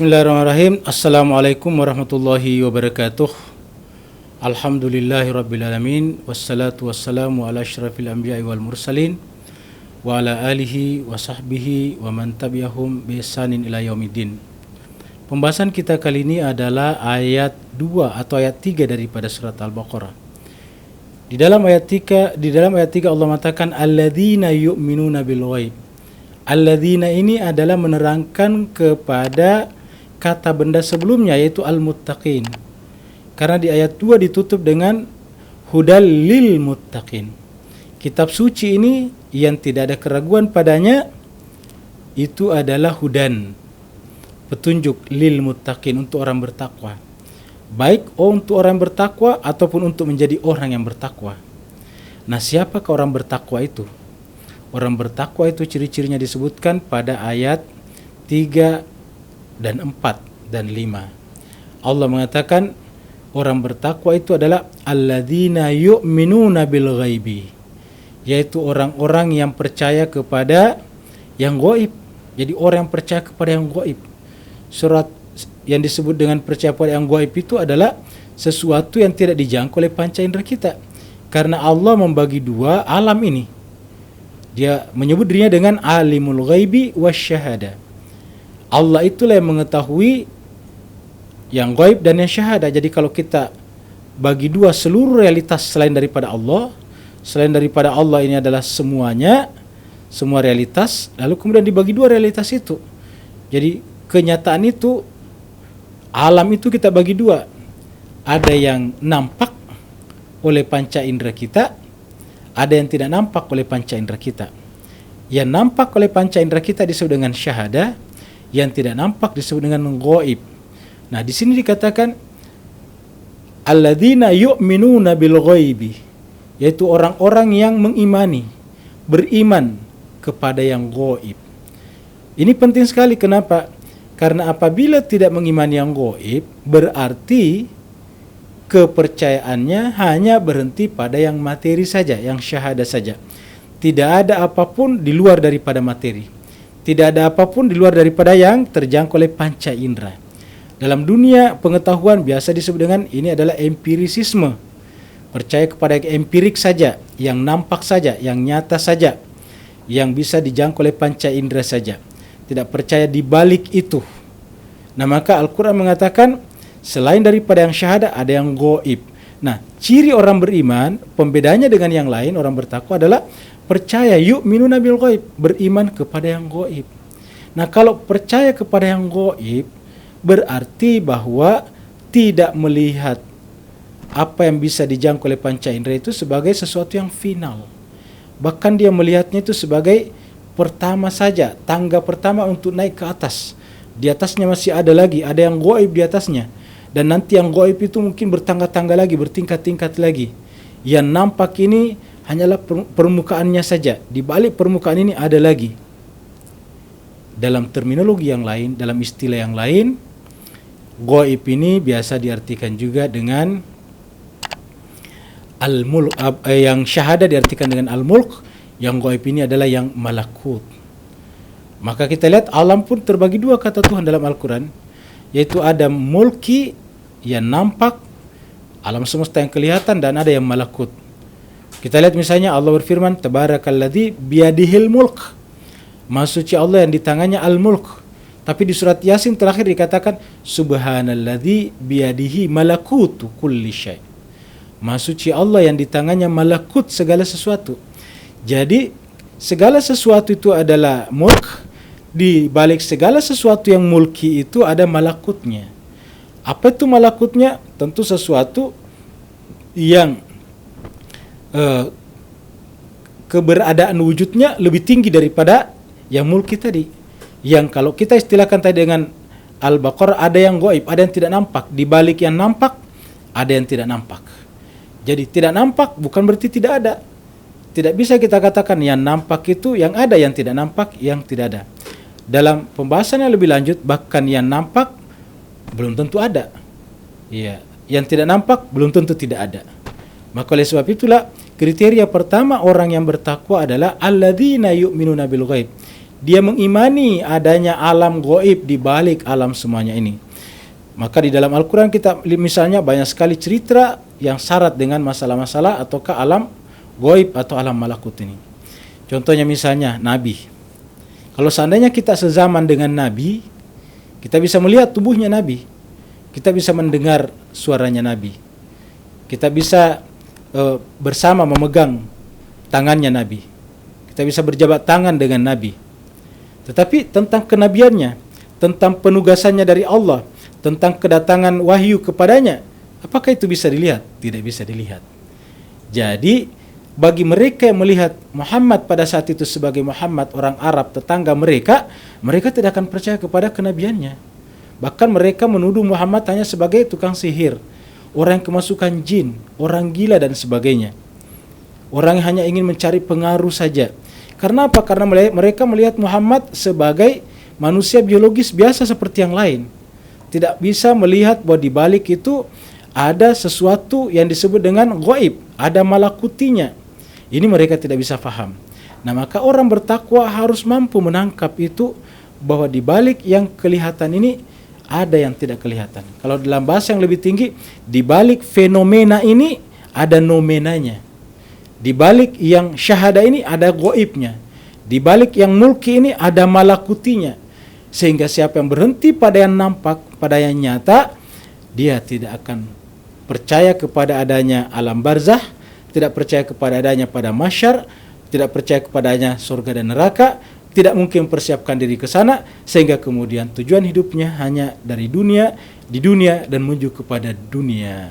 Bismillahirrahmanirrahim. Assalamualaikum warahmatullahi wabarakatuh. Alhamdulillahirrabbilalamin. Wassalatu wassalamu ala asyrafil anbiya'i wal mursalin wa ala alihi wa sahbihi wa man tabi'ahum bi ihsanin ila yaumiddin. Pembahasan kita kali ini adalah ayat 2 atau ayat 3 daripada surat Al-Baqarah. Di dalam ayat 3 Allah mengatakan alladzina yu'minuna bil ghaib. Alladzina ini adalah menerangkan kepada kata benda sebelumnya, yaitu al-muttaqin. Karena di ayat 2 ditutup dengan hudal lil muttaqin. Kitab suci ini yang tidak ada keraguan padanya itu adalah hudan, petunjuk lil muttaqin, untuk orang bertakwa. Baik untuk orang bertakwa ataupun untuk menjadi orang yang bertakwa. Nah, siapakah orang bertakwa itu? Orang bertakwa itu ciri-cirinya disebutkan pada ayat 3 dan 4 dan 5. Allah mengatakan orang bertakwa itu adalah alladzina yu'minuna bil ghaibi, yaitu orang-orang yang percaya kepada yang gaib. Jadi orang yang percaya kepada yang gaib. Surat yang disebut dengan percaya pada yang gaib itu adalah sesuatu yang tidak dijangkau oleh panca indera kita. Karena Allah membagi dua alam ini. Dia menyebut dirinya dengan alimul ghaibi wasyahada. Allah itulah yang mengetahui yang gaib dan yang syahada. Jadi kalau kita bagi dua seluruh realitas selain daripada Allah, selain daripada Allah ini adalah semuanya, semua realitas, lalu kemudian dibagi dua realitas itu. Jadi kenyataan itu, alam itu kita bagi dua. Ada yang nampak oleh panca indera kita, ada yang tidak nampak oleh panca indera kita. Yang nampak oleh panca indera kita disebut dengan syahada, yang tidak nampak disebut dengan ghaib. Nah, di sini dikatakan alladzina yu'minuna bil ghaibi, yaitu orang-orang yang mengimani, beriman kepada yang ghaib. Ini penting sekali. Kenapa? Karena apabila tidak mengimani yang ghaib, berarti kepercayaannya hanya berhenti pada yang materi saja, yang syahada saja. Tidak ada apapun di luar daripada materi. Tidak ada apapun di luar daripada yang terjangkau oleh panca indera. Dalam dunia pengetahuan biasa disebut dengan ini adalah empirisisme. Percaya kepada yang empirik saja, yang nampak saja, yang nyata saja, yang bisa dijangkau oleh panca indera saja. Tidak percaya di balik itu. Nah, maka Al-Quran mengatakan selain daripada yang syahada ada yang gaib. Nah, ciri orang beriman, pembedanya dengan yang lain, orang bertakwa adalah percaya yu'minuna bil ghaib, beriman kepada yang gaib. Nah, kalau percaya kepada yang gaib berarti bahwa tidak melihat apa yang bisa dijangkau oleh panca indera itu sebagai sesuatu yang final. Bahkan dia melihatnya itu sebagai pertama saja, tangga pertama untuk naik ke atas. Di atasnya masih ada lagi, ada yang gaib di atasnya. Dan nanti yang gaib itu mungkin bertangga-tangga lagi, bertingkat-tingkat lagi. Yang nampak ini hanyalah permukaannya saja. Di balik permukaan ini ada lagi. Dalam terminologi yang lain, dalam istilah yang lain, gaib ini biasa diartikan juga dengan al-mulk. Yang syahada diartikan dengan al-mulk. Yang gaib ini adalah yang malakut. Maka kita lihat alam pun terbagi dua kata Tuhan dalam Al-Quran, yaitu ada mulki yang nampak, alam semesta yang kelihatan, dan ada yang malakut. Kita lihat misalnya Allah berfirman, tabarakalladzi biyadihil mulk. Maha suci Allah yang di tangannya al-mulk. Tapi di surat Yasin terakhir dikatakan subhanalladzi biyadihi malakutu kulli syai. Maha suci Allah yang di tangannya malakut segala sesuatu. Jadi segala sesuatu itu adalah mulk. Di balik segala sesuatu yang mulki itu ada malakutnya. Apa itu malakutnya? Tentu sesuatu yang keberadaan wujudnya lebih tinggi daripada yang mulki tadi. Yang kalau kita istilahkan tadi dengan Al-Baqarah, ada yang gaib, ada yang tidak nampak. Di balik yang nampak ada yang tidak nampak. Jadi tidak nampak bukan berarti tidak ada. Tidak bisa kita katakan yang nampak itu yang ada, yang tidak nampak yang tidak ada. Dalam pembahasan yang lebih lanjut, bahkan yang nampak belum tentu ada. Ya, yang tidak nampak belum tentu tidak ada. Maka oleh sebab itulah kriteria pertama orang yang bertakwa adalah alladzina yu'minuna bil ghaib. dia mengimani adanya alam gaib di balik alam semuanya ini. Maka di dalam Al-Quran kita misalnya banyak sekali cerita yang syarat dengan masalah-masalah ataukah alam gaib atau alam malakut ini. Contohnya misalnya Nabi. Kalau seandainya kita sezaman dengan Nabi, kita bisa melihat tubuhnya Nabi, kita bisa mendengar suaranya Nabi, kita bisa bersama memegang tangannya Nabi, kita bisa berjabat tangan dengan Nabi. Tetapi tentang kenabiannya, tentang penugasannya dari Allah, tentang kedatangan wahyu kepadanya, apakah itu bisa dilihat? Tidak bisa dilihat. Jadi bagi mereka yang melihat Muhammad pada saat itu sebagai Muhammad orang Arab tetangga mereka, mereka tidak akan percaya kepada kenabiannya. Bahkan mereka menuduh Muhammad hanya sebagai tukang sihir, orang yang kemasukan jin, orang gila dan sebagainya. Orang yang hanya ingin mencari pengaruh saja. Karena apa? Karena mereka melihat Muhammad sebagai manusia biologis biasa seperti yang lain. Tidak bisa melihat bahwa di balik itu ada sesuatu yang disebut dengan gaib, ada malakutinya. Ini mereka tidak bisa faham. Nah, maka orang bertakwa harus mampu menangkap itu, bahwa di balik yang kelihatan ini ada yang tidak kelihatan. Kalau dalam bahasa yang lebih tinggi, di balik fenomena ini ada nomenanya. Di balik yang syahada ini ada gaibnya. Di balik yang mulki ini ada malakutinya. Sehingga siapa yang berhenti pada yang nampak, pada yang nyata, dia tidak akan percaya kepada adanya alam barzah, tidak percaya kepada adanya pada mahsyar, tidak percaya kepadanya surga dan neraka, tidak mungkin mempersiapkan diri ke sana, sehingga kemudian tujuan hidupnya hanya dari dunia, di dunia dan menuju kepada dunia.